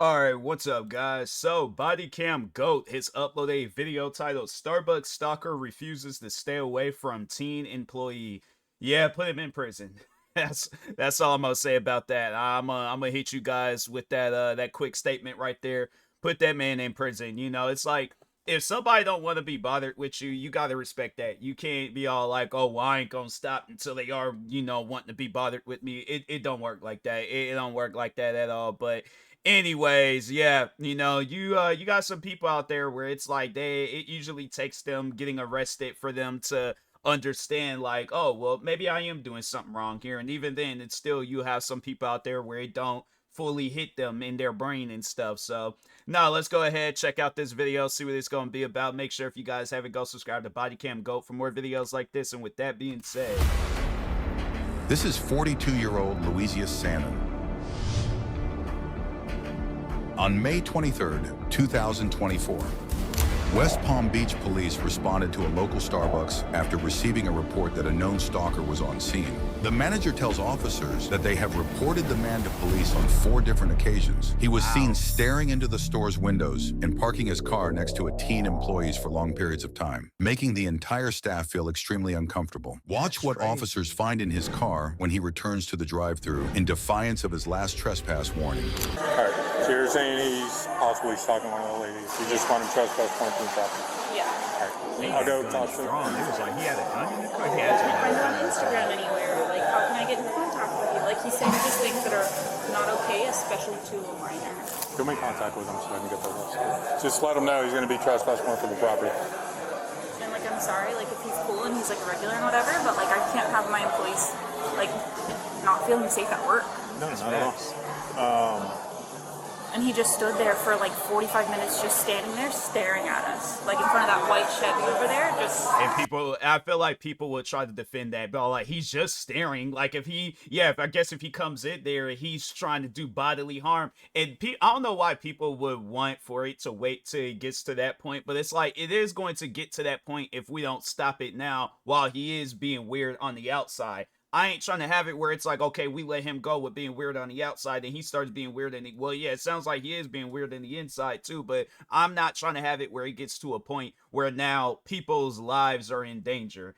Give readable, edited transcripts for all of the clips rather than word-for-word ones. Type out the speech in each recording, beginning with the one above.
Alright, what's up guys? So, Bodycam Goat has uploaded a video titled Starbucks Stalker Refuses to Stay Away from Teen Employee. Yeah, put him in prison. That's all I'm gonna say about that. I'm gonna hit you guys with that quick statement right there. Put that man in prison. You know, it's like if somebody don't want to be bothered with you, you gotta respect that. You can't be all like, oh, well, I ain't gonna stop until they are, wanting to be bothered with me. It don't work like that. It don't work like that at all. But anyways, yeah, you got some people out there where it's like it usually takes them getting arrested for them to understand like, oh, well, maybe I am doing something wrong here. And even then, it's still you have some people out there where it don't fully hit them in their brain and stuff. So now let's go ahead, check out this video, see what it's gonna be about. Make sure if you guys haven't, go subscribe to Bodycam Goat for more videos like this. And with that being said, this is 42-year-old Louisia Salmon. On May 23rd, 2024, West Palm Beach police responded to a local Starbucks after receiving a report that a known stalker was on scene. The manager tells officers that they have reported the man to police on 4 different occasions. He was seen staring into the store's windows and parking his car next to teen employees for long periods of time, making the entire staff feel extremely uncomfortable. Watch what officers find in his car when he returns to the drive-thru in defiance of his last trespass warning. All right, so you're saying he's possibly stalking one of the ladies. You just want him trespass point from the property. Yeah. All right. I'll go talk to him. It was like he had a gun in the car. I'm not on Instagram anywhere. Like, how can I get in contact with you? Like, he's saying just things that are not okay, especially to a minor. Go make contact with him so I can get those up. Just let him know he's going to be trespass point from the property. And, like, I'm sorry, like, if he's cool and he's, like, regular and whatever, but, like, I can't have my employees, like, not feeling safe at work. No, not at all. And he just stood there for like 45 minutes just standing there staring at us. Like in front of that white Chevy over there, just... And people, I feel like people would try to defend that, but like, he's just staring. Like if I guess if he comes in there, he's trying to do bodily harm. And I don't know why people would want for it to wait till it gets to that point, but it's like, it is going to get to that point if we don't stop it now while he is being weird on the outside. I ain't trying to have it where it's like, okay, we let him go with being weird on the outside and he starts being weird well, yeah, it sounds like he is being weird in the inside too, but I'm not trying to have it where it gets to a point where now people's lives are in danger,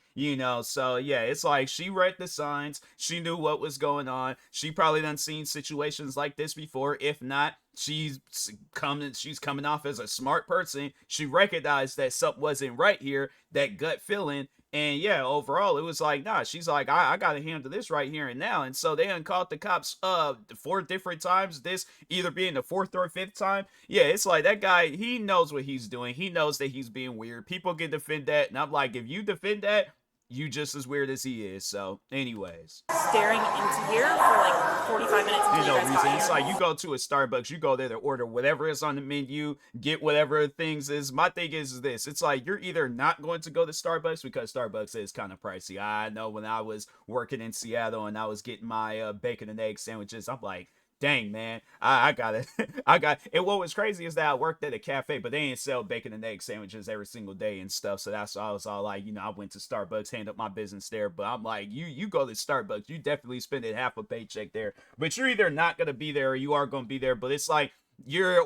so yeah, it's like she read the signs, she knew what was going on, she probably done seen situations like this before. If not, she's coming off as a smart person. She recognized that something wasn't right here, that gut feeling. And yeah, overall, it was like, nah, she's like, I got to handle this right here and now. And so they done called the cops 4 different times, this either being the 4th or 5th time. Yeah, it's like that guy, he knows what he's doing. He knows that he's being weird. People can defend that. And I'm like, if you defend that, you just as weird as he is. So anyways, staring into here for like 45 minutes until you guys got here. It's like you go to a Starbucks, you go there to order whatever is on the menu, get whatever things is. My thing is this, it's like you're either not going to go to Starbucks because Starbucks is kind of pricey. I know when I was working in Seattle and I was getting my bacon and egg sandwiches, I'm like, dang, man, I got it. And what was crazy is that I worked at a cafe, but they ain't sell bacon and egg sandwiches every single day and stuff. So that's why I was all like, I went to Starbucks, handled my business there. But I'm like, you go to Starbucks, you definitely spending half a paycheck there. But you're either not gonna be there or you are gonna be there. But it's like you're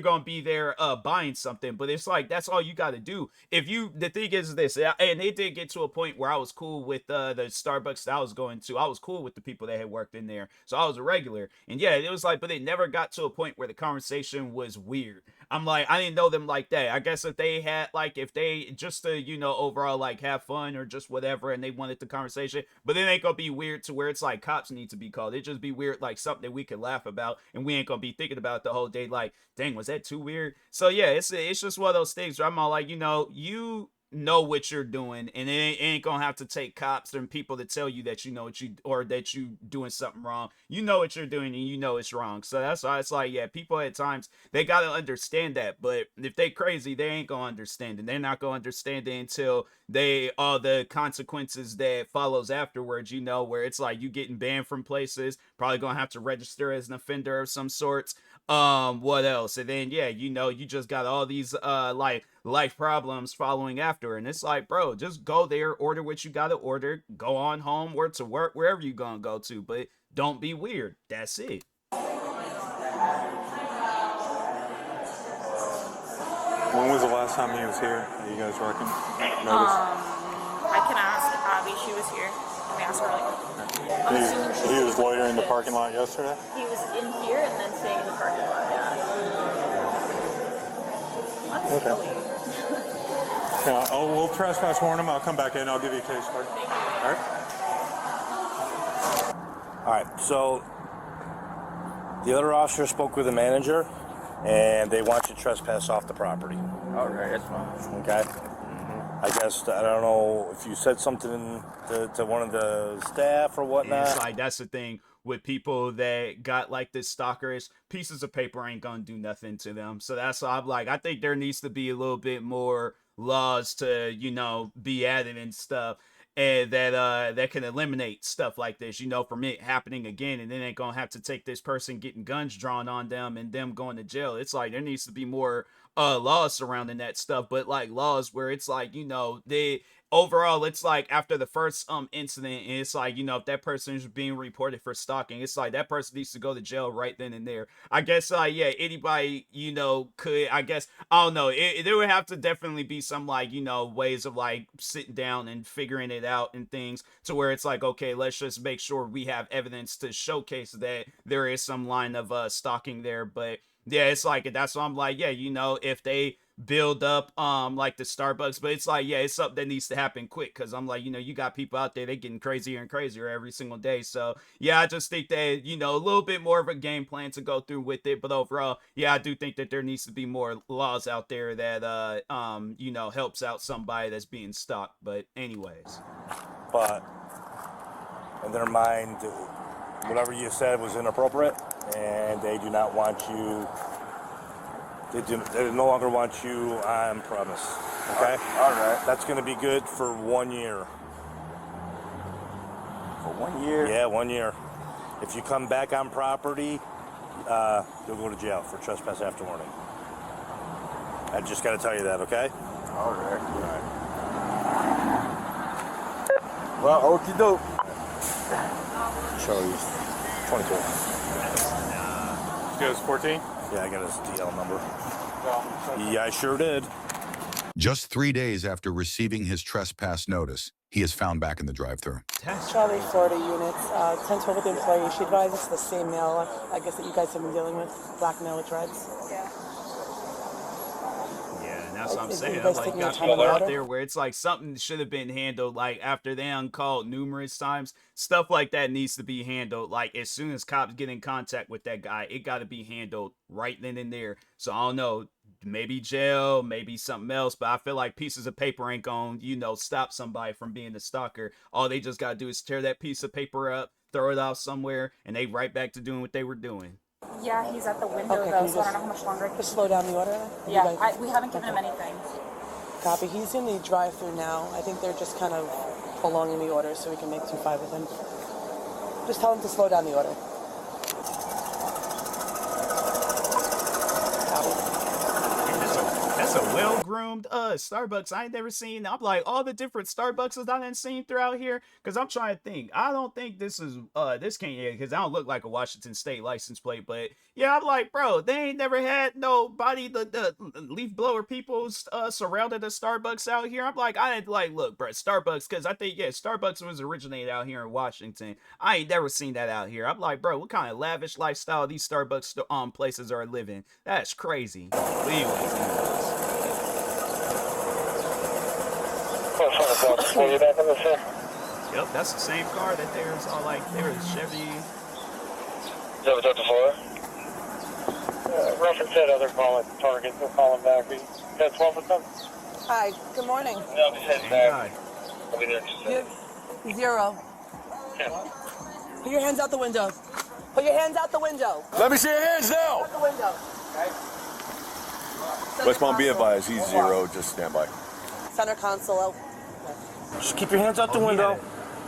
gonna be there buying something, but it's like that's all you got to do. The thing is this, and it did get to a point where I was cool with the Starbucks that I was going to. I was cool with the people that had worked in there, so I was a regular. And yeah, it was like, but it never got to a point where the conversation was weird. I'm like, I didn't know them like that. I guess if they had like, if they just to overall like have fun or just whatever, and they wanted the conversation, but then it ain't gonna be weird to where it's like cops need to be called. It just be weird, like something that we could laugh about, and we ain't gonna be thinking about the whole day like, dang, was that too weird? So yeah, it's just one of those things where I'm all like, you know what you're doing, and it ain't gonna have to take cops and people to tell you that that you doing something wrong. You know what you're doing and you know it's wrong. So that's why it's like, yeah, people at times, they gotta understand that. But if they crazy, they ain't gonna understand it. They're not gonna understand it until all the consequences that follows afterwards, where it's like you getting banned from places, probably gonna have to register as an offender of some sorts. What else? And then yeah, you just got all these like life problems following after, and it's like, bro, just go there, order what you gotta order, go on home or to work, wherever you gonna go to, but don't be weird. That's it. time he was here, you guys reckon? Noticed? I can ask Abby. She was here. Let me ask her really quick. I'm assuming she's He was loitering in the parking lot yesterday? He was in here and then staying in the parking lot. Yeah. That's Okay. silly. Yeah, we'll trespass warn him. I'll come back in. I'll give you a case card. Thank you. All right? All right, so the other officer spoke with the manager, and they want you to trespass off the property. All right, that's fine. Okay? I guess, I don't know if you said something to one of the staff or And whatnot. it's like that's the thing with people that got like this stalkerish pieces of paper ain't gonna do nothing to them. So that's why I'm like, I think there needs to be a little bit more laws to, you know, be added and stuff. And that can eliminate stuff like this, you know, from it happening again, and then ain't gonna have to take this person getting guns drawn on them and them going to jail. It's like there needs to be more laws surrounding that stuff, but like laws where it's like, you know, they overall it's like after the first incident, and it's like, you know, if that person is being reported for stalking, it's like that person needs to go to jail right then and there. I guess yeah, anybody, you know, could, I guess, I don't know, there would have to definitely be some like, you know, ways of like sitting down and figuring it out and things to where it's like, okay, let's just make sure we have evidence to showcase that there is some line of stalking there. But yeah, it's like, that's why I'm like, yeah, you know, if they build up like the Starbucks, but it's like, yeah, it's something that needs to happen quick, because I'm like, you know, you got people out there, they getting crazier and crazier every single day. So yeah, I just think that, you know, a little bit more of a game plan to go through with it. But overall, yeah, I do think that there needs to be more laws out there that you know, helps out somebody that's being stalked. But anyways, But in their mind, whatever you said was inappropriate, and they do not want you. They no longer want you on premise. Okay. All right. That's going to be good for 1 year. For 1 year? Yeah, 1 year. If you come back on property, you'll go to jail for trespass after warning. I just got to tell you that, okay? All right. Well, okie doke. Charlie's 22. You guys 14? Yeah, I got his DL number. Yeah, I sure did. Just 3 days after receiving his trespass notice, he is found back in the drive-thru. Charlie, Florida units, 1012 with the employee. She advised it's the same male, I guess, that you guys have been dealing with, black male with dreads. Yeah. yeah, and that's what I'm Is saying. you I'm guys like, taking got your time people out about it? there where it's like something should have been handled like after they uncalled numerous times. Stuff like that needs to be handled like as soon as cops get in contact with that guy. It got to be handled right then and there. So I don't know, maybe jail, maybe something else, but I feel like pieces of paper ain't gonna, you know, stop somebody from being a stalker. All they just gotta do is tear that piece of paper up, throw it off somewhere, and they right back to doing what they were doing. Yeah, he's at the window Okay, though, can you so I don't just- know how much longer I can. Just slow down the order. You Yeah, guys- we haven't given him anything. Copy. He's in the drive-thru now. I think they're just kind of prolonging the order so we can make 2-5 with him. Just tell him to slow down the order. Copy. That's a well-groomed Starbucks I ain't never seen. I'm like, all the different Starbucks that I done seen throughout here, because I'm trying to think. I don't think this is this can't, because I don't look like a Washington State license plate. But yeah, I'm like, bro, they ain't never had nobody, the leaf blower people surrounded a Starbucks out here. I'm like, I ain't like, look, bro, Starbucks, because I think, yeah, Starbucks was originated out here in Washington. I ain't never seen that out here. I'm like, bro, what kind of lavish lifestyle these Starbucks places are living? That's crazy. But anyways. Yep, that's the same car that there's all like there's Chevy. Reference that other call at Target. We'll call him back. We got 12 with them? Hi, good morning. Thank God. You're 0. Put your hands out the window. Put your hands out the window. Let me see your hands now. Out the window. West Palm, be advised, he's 0. Just stand by. Center console. Just keep your hands out the window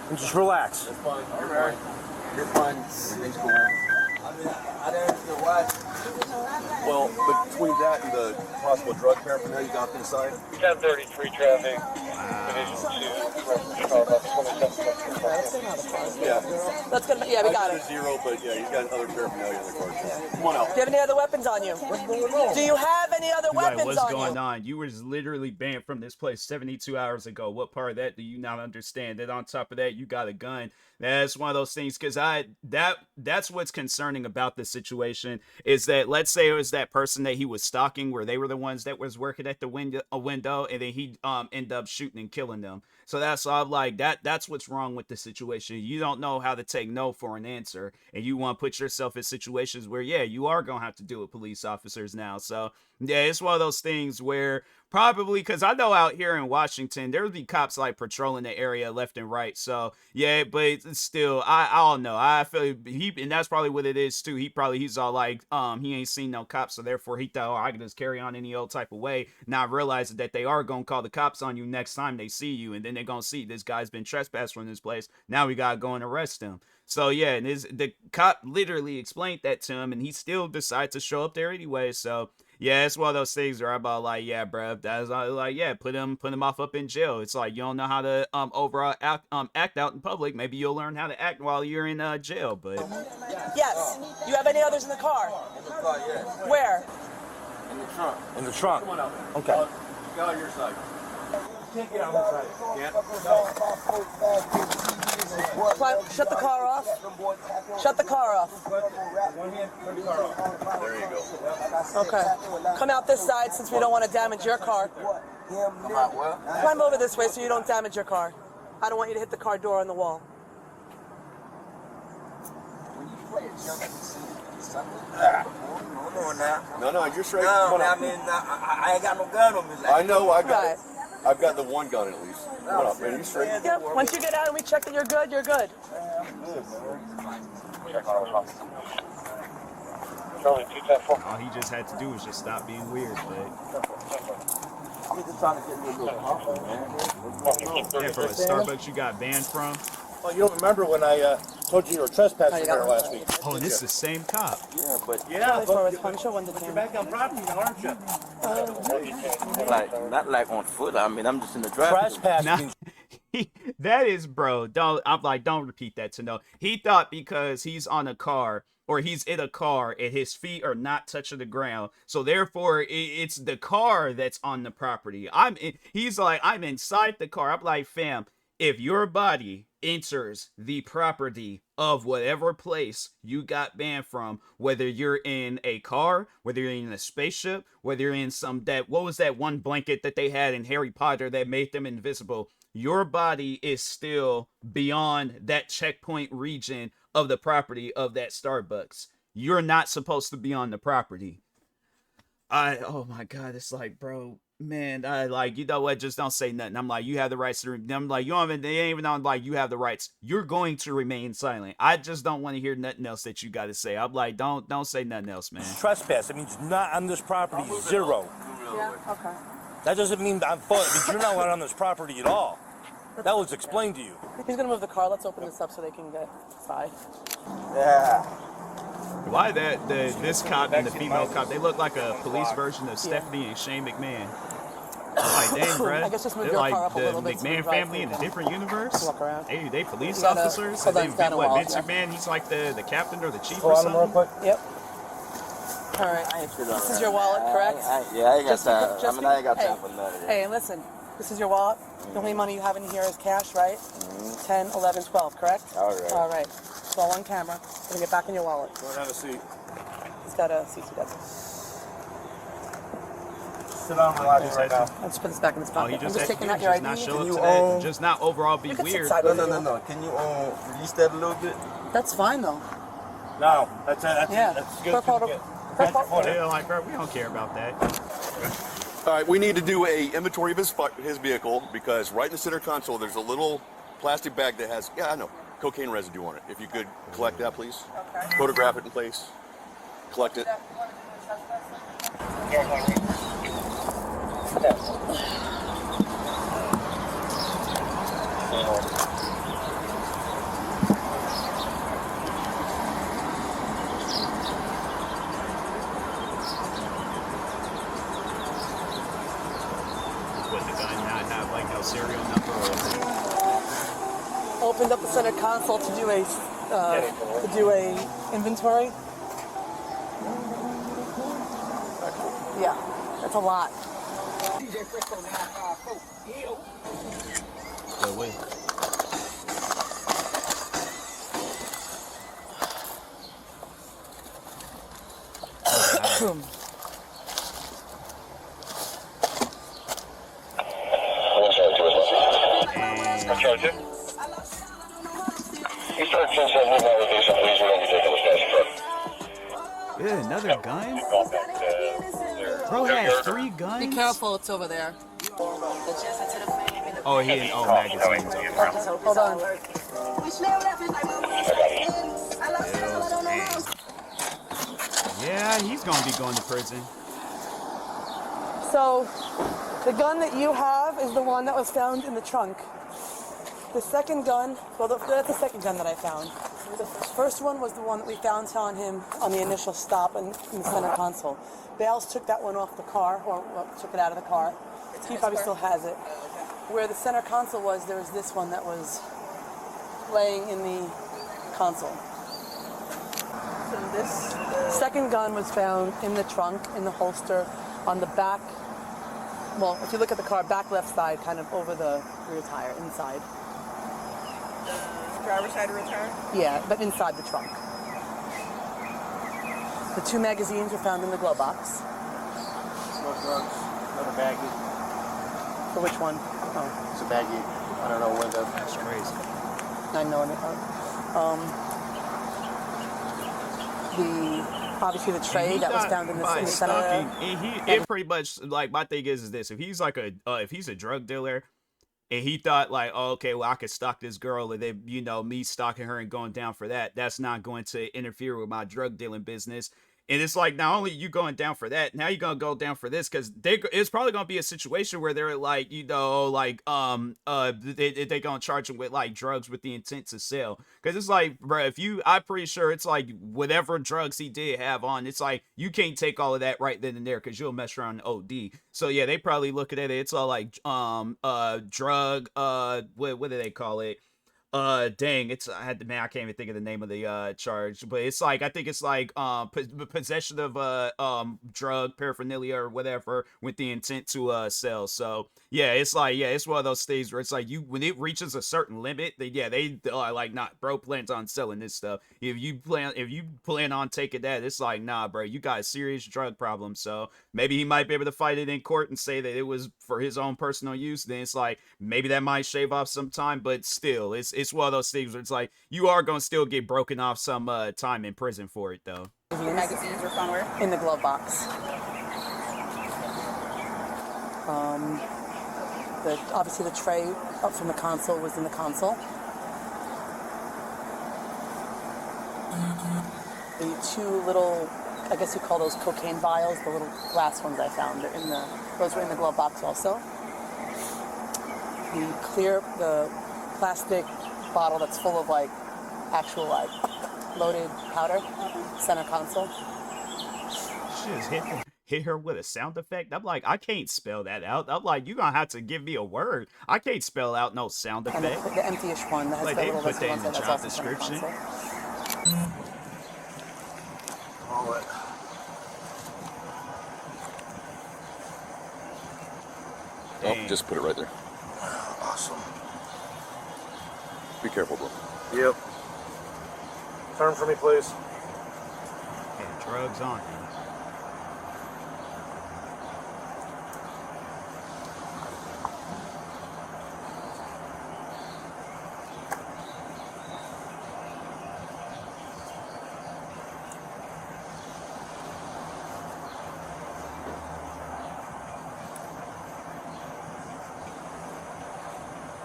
and just relax. That's fine. All right. You're fine. Everything's cool. I didn't watch. Well, between that and the possible drug paraphernalia you got inside. 1033 traffic. Division 2. Yeah. Let's get him. Yeah, we got it. Zero, but yeah, he's got other paraphernalia in the car. Come on out. Do you have any other weapons on you? Do you have any other Like, weapons what's on going you? on? You was literally banned from this place 72 hours ago. What part of that do you not understand? That on top of that, you got a gun. That's one of those things, because that's what's concerning about this situation, is that, let's say it was that person that he was stalking, where they were the ones that was working at the window, and then he ended up shooting and killing them. So that's all, like, that's what's wrong with the situation. You don't know how to take no for an answer, and you want to put yourself in situations where, yeah, you are gonna have to deal with police officers now. So yeah, it's one of those things where probably, because I know out here in Washington there would be cops like patrolling the area left and right. So yeah, but it's still, I don't know. I feel and that's probably what it is too. He's all like, he ain't seen no cops, so therefore he thought, oh, I can just carry on any old type of way, not realizing that they are gonna call the cops on you next time they see you, and then they're gonna see this guy's been trespassed from this place. Now we gotta go and arrest him. So yeah, and the cop literally explained that to him, and he still decided to show up there anyway. So yeah, it's one of those things where I'm about like, yeah, bro, that's like, yeah, put him up in jail. It's like, you don't know how to overall act out in public. Maybe you'll learn how to act while you're in jail. But Yes. You have any others in the car? In the car, yeah. Where? In the trunk. In the trunk. Come on out. Okay. Go on your side. Can't get on this side. Can't? Shut the car off. Shut the car off. There you go. Okay. Come out this side since we don't want to damage your car. Come out well. Climb over this way so you don't damage your car. I don't want you to hit the car door on the wall. No, you're straight. No, Come on I out. mean, I ain't got no gun on me. I know, I got Right. it. I've got the one gun at least. Come on up, man. You straight? Yep. Once you get out and we check that you're good, you're good. all he just had to do was just stop being weird. But I'm just trying to get me a little coffee, man. yeah, for a Starbucks you got banned from. Well, you don't remember when I told you were trespassing here last week? Oh, and it's the same cop. Yeah, but Yeah, For his punisher, when the you're camera. back on property now, aren't you? not like on foot. I mean, I'm just in the drive. Trespassing. That is, bro. Don't repeat that to no. He thought because he's on a car, or he's in a car and his feet are not touching the ground, so therefore it's the car that's on the property. He's like, I'm inside the car. I'm like, fam, if your body enters the property of whatever place you got banned from, whether you're in a car, whether you're in a spaceship, whether you're in what was that one blanket that they had in Harry Potter that made them invisible, your body is still beyond that checkpoint region of the property of that Starbucks. You're not supposed to be on the property. Oh my God, it's like, bro, man, I like, you know what, just don't say nothing. I'm like, you have the rights to, I'm like, you don't even, they ain't even on, like, you have the rights. You're going to remain silent. I just don't want to hear nothing else that you got to say. I'm like, don't say nothing else, man. Trespass. It means not on this property. Zero. Yeah, okay. That doesn't mean I'm fault. It means you're not allowed on this property at all. That was explained to you. He's gonna move the car. Let's open this up so they can get inside. Yeah. Why this cop and the female cop, they look like a police version of Stephanie and Shane McMahon. I'm like, dang, bro. I guess just move They're your like car up a the little bit so we McMahon drive family in through. a different universe. Walk around. Hey, they police You gotta officers. hold on, down a wall, What, Vince yeah. McMahon? He's like the captain or the chief Pull or on them real something. quick. Yep. All right. This is your wallet, correct? I ain't got time. I ain't got time for none of that. Hey, listen. This is your wallet. The only money you have in here is cash, right? 10, 11, 12, correct? All right. All right. It's all on camera. Gonna get back in your wallet. Go and have a seat. He's got a CCW. Sit down and relax right now. Let's put this back in his Oh, pocket. he I'm just just had to taking do out is your just ID. not show Can up you, to that, just not overall be You can sit weird. sideways. No. Can you release that a little bit? That's fine though. No, that's it. Yeah. That's good. Per photo- per photo- They're like, bro, we don't care about that. All right, we need to do a inventory of his vehicle, because right in the center console there's a little plastic bag that has, yeah, I know, cocaine residue on it. If you could collect that, please. Okay. Photograph it in place. Collect it. Would the gun not have like no serial number or opened up the center console to do a inventory. Yeah, that's a lot. Go away. Yeah, another gun? Bro had 3 guns? Be careful, it's over there. Oh, he in magazines. Hold on. Yeah, he's gonna be going to prison. So, the gun that you have is the one that was found in the trunk. The second gun, well, that's the second gun that I found. The first one was the one that we found on him on the initial stop in the center console. Bales took that one off the car, or took it out of the car. He probably still has it. Where the center console was, there was this one that was laying in the console. So this second gun was found in the trunk, in the holster, on the back. Well, if you look at the car, back left side, kind of over the rear tire, inside. Driver's side rear tire? Yeah, but inside the trunk. The 2 magazines were found in the glove box. No drugs, another baggie. For which one? Oh. It's a baggie. I don't know where That's crazy. I know it. Obviously the tray that was found in the center. It pretty much, like, my thing is this: if he's like if he's a drug dealer, and he thought like, oh, okay, well, I could stalk this girl, and then me stalking her and going down for that's not going to interfere with my drug dealing business. And it's like, not only you going down for that, now you're gonna go down for this, because it's probably gonna be a situation where they're like, they gonna charge him with like drugs with the intent to sell. Because it's like, bro, I'm pretty sure it's like whatever drugs he did have on, it's like you can't take all of that right then and there, because you'll mess around and OD. So yeah, they probably looking at it. It's all like drug what do they call it? Dang, I can't even think of the name of the charge, but it's like, I think it's like possession of drug paraphernalia or whatever with the intent to sell. So yeah, it's like, yeah, it's one of those things where it's like, when it reaches a certain limit, they like, not, bro plans on selling this stuff. If you plan on taking that, it's like, nah, bro, you got a serious drug problem. So maybe he might be able to fight it in court and say that it was for his own personal use. Then it's like, maybe that might shave off some time, but still, it's one of those things where it's like, you are going to still get broken off some time in prison for it, though. Magazines were found where? In the glove box. Obviously the tray up from the console was in the console. The 2 little, I guess you call those cocaine vials, the little glass ones I found, those were in the glove box also. The plastic bottle that's full of like actual like loaded powder, center console. She just hit her with a sound effect. I'm like, I can't spell that out. I'm like, you're gonna have to give me a word. I can't spell out no sound effect. And the empty-ish one that has like, the they little put that in the that's job also center description. console. all it. Oh, just put it right there. Awesome. Be careful, bro. Yep. Turn for me, please. And drugs on him.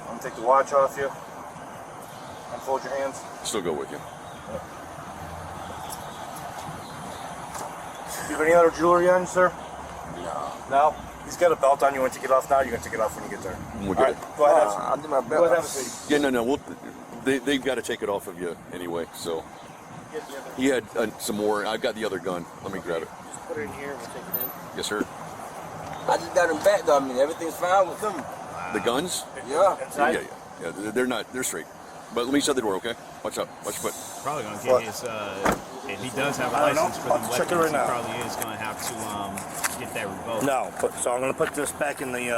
I'm gonna take the watch off you. Unfold your hands. Still go with you. Do you have any other jewelry on you, sir? No. No? He's got a belt on. You want to take it off now? You're going to take it off when you get there. We'll All get right, go ahead. I'll do my best. Go ahead, have a seat. Yeah, no. They've got to take it off of you anyway, so. He had some more. I've got the other gun. Let me grab it. Just put it in here. We'll take it in. Yes, sir. I just got them back though. I mean, everything's fine with them. The guns? Yeah. Inside? Yeah. They're not. They're straight. But let me shut the door, okay? Watch out. Watch your foot. Probably gonna get his. If he does have a I don't know. license for the I'll check it weapons, right he now. probably is gonna have to get that revoked. No, so I'm gonna put this back in the.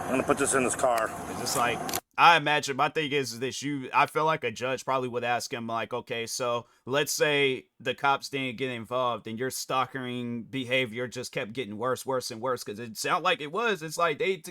I'm gonna put this in his car. It's just like, I imagine, my thing is this, I feel like a judge probably would ask him, like, okay, so let's say the cops didn't get involved and your stalking behavior just kept getting worse and worse, because it sounded like it was. It's like they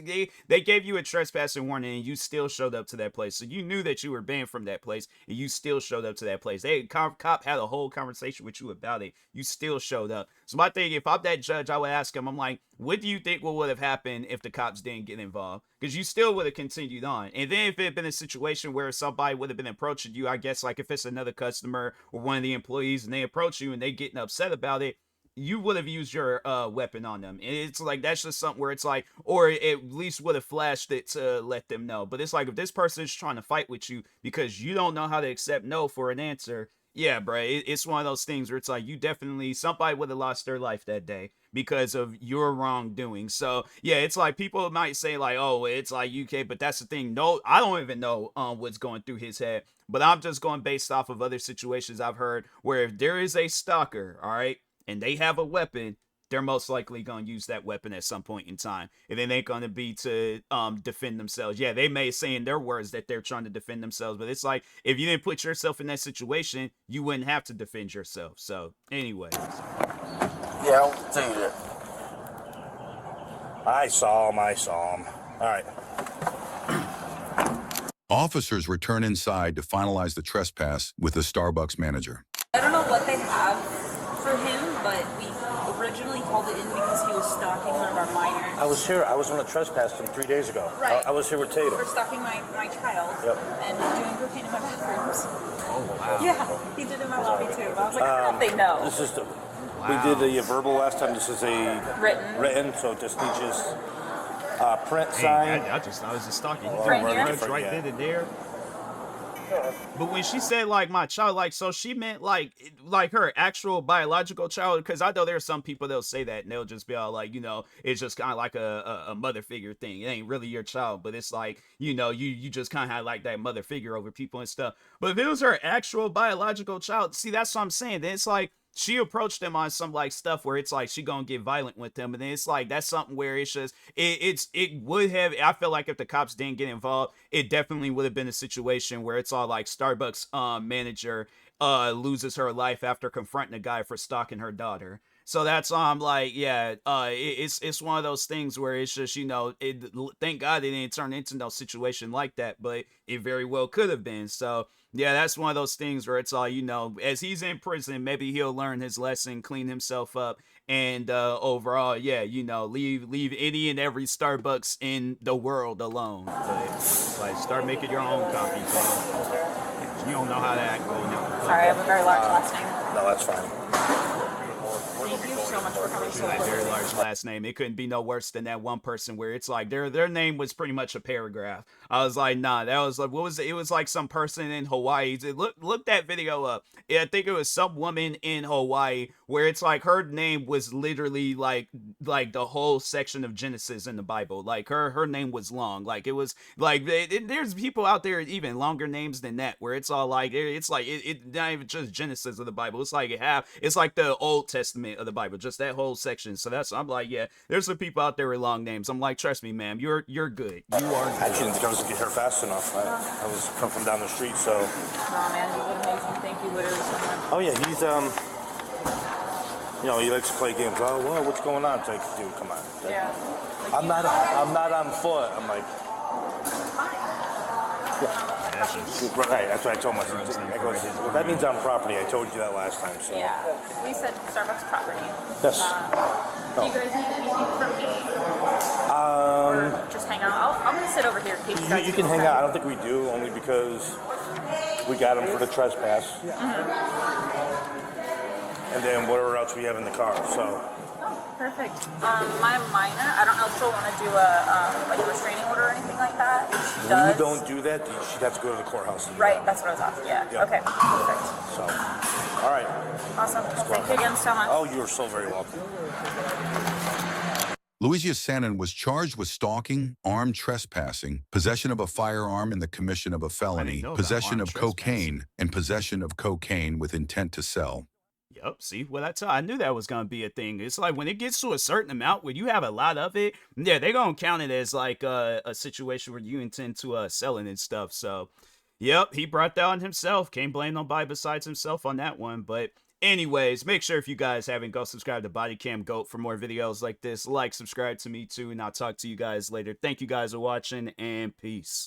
gave you a trespassing warning and you still showed up to that place. So you knew that you were banned from that place and you still showed up to that place. Cop had a whole conversation with you about it. You still showed up. So my thing, if I'm that judge, I would ask him, I'm like, what do you think would have happened if the cops didn't get involved? Because you still would have continued on. And then if it had been a situation where somebody would have been approaching you, I guess, like if it's another customer or one of the employees and they approach you and they getting upset about it, you would have used your weapon on them. And it's like, that's just something where it's like, or at least would have flashed it to let them know. But it's like, if this person is trying to fight with you because you don't know how to accept no for an answer, yeah, bro, it's one of those things where it's like, you definitely, somebody would have lost their life that day because of your wrongdoing. So yeah, it's like, people might say like, oh, it's like UK, but that's the thing. No, I don't even know what's going through his head, but I'm just going based off of other situations I've heard where if there is a stalker, all right, and they have a weapon, they're most likely going to use that weapon at some point in time. And then they're going to be to defend themselves. Yeah, they may say in their words that they're trying to defend themselves, but it's like, if you didn't put yourself in that situation, you wouldn't have to defend yourself. So anyway. Yeah, I'll tell you that. I saw him. All right. Officers return inside to finalize the trespass with the Starbucks manager. I don't know what they have for him, but we originally called it in because he was stalking one of our minors. I was here. I was on a trespass from 3 days ago. Right. I was here with Tatum. For stalking my child. Yep. And doing cocaine in my bathrooms. Oh, wow. Yeah, he did it in my lobby too. I was like, I don't think they know. This is we did a verbal last time. This is a Written. So just need just print Hey, sign. I just thought it was a stalking. Right here? Right then and there. But when she said like my child, like, so she meant like her actual biological child, because I know there's some people that'll say that and they'll just be all like, you know, it's just kind of like a mother figure thing. It ain't really your child, but it's like, you know, you just kind of have like that mother figure over people and stuff. But if it was her actual biological child, see, that's what I'm saying. Then it's like, she approached him on some like stuff where it's like she gonna get violent with him, and then it's like that's something where it's just it would have, I feel like if the cops didn't get involved, it definitely would have been a situation where it's all like Starbucks manager loses her life after confronting a guy for stalking her daughter. So that's like, yeah, it's one of those things where it's just, you know, thank God it didn't turn into no situation like that, but it very well could have been. So yeah, that's one of those things where it's all, you know, as he's in prison, maybe he'll learn his lesson, clean himself up, and overall, yeah, you know, leave any and every Starbucks in the world alone. But like, start making your own coffee, so you don't know how to act. Sorry, I have a very large last name. No, that's fine. Thank you so much for coming so Like quickly. very large last name. It couldn't be no worse than that one person where it's like their name was pretty much a paragraph. I was like, nah, that was like, what was it? It was like some person in Hawaii. Look that video up. Yeah, I think it was some woman in Hawaii where it's like her name was literally like the whole section of Genesis in the Bible. Like her name was long. Like it was like there's people out there even longer names than that where it's all like it's like it not even just Genesis of the Bible. It's like it's like the Old Testament of the Bible, just that whole section. So that's, I'm like, yeah, there's some people out there with long names. I'm like, trust me, ma'am, you're good. You are good. I didn't think I was gonna get here fast enough. I was coming from down the street, so. Nah, man, you look amazing. Thank you literally so much. Oh yeah, he's you know, he likes to play games. Oh, well, what's going on? It's like, dude, come on. Yeah. I'm not on foot. I'm like, right. That's what I told myself. I go, well, that means on property. I told you that last time. So. Yeah. We said Starbucks property. Yes. Do you guys need anything from me? Or just hang out? I'm gonna sit over here in case you guys You can hang out. I don't think we do, only because we got him for the trespass. And then whatever else we have in the car. So. Perfect. My minor, I don't know if she'll want to do a like a restraining order or anything like that. If she does. When you don't do that, she'd have to go to the courthouse. And do Right, that. that's what I was asking. Yeah. Yeah. Okay. Perfect. So, all right. Awesome. Well, thank you again so much. Oh, you're so very welcome. Luigi Sannon was charged with stalking, armed trespassing, possession of a firearm in the commission of a felony, know about possession armed of trespassing. cocaine, and possession of cocaine with intent to sell. Yep, see, well, that's how I knew that was gonna be a thing. It's like when it gets to a certain amount, when you have a lot of it, yeah, they're gonna count it as like a situation where you intend to sell it and stuff. So, yep, he brought that on himself. Can't blame nobody besides himself on that one. But anyways, make sure if you guys haven't, go subscribe to Bodycam Goat for more videos like this. Like, subscribe to me too, and I'll talk to you guys later. Thank you guys for watching, and peace.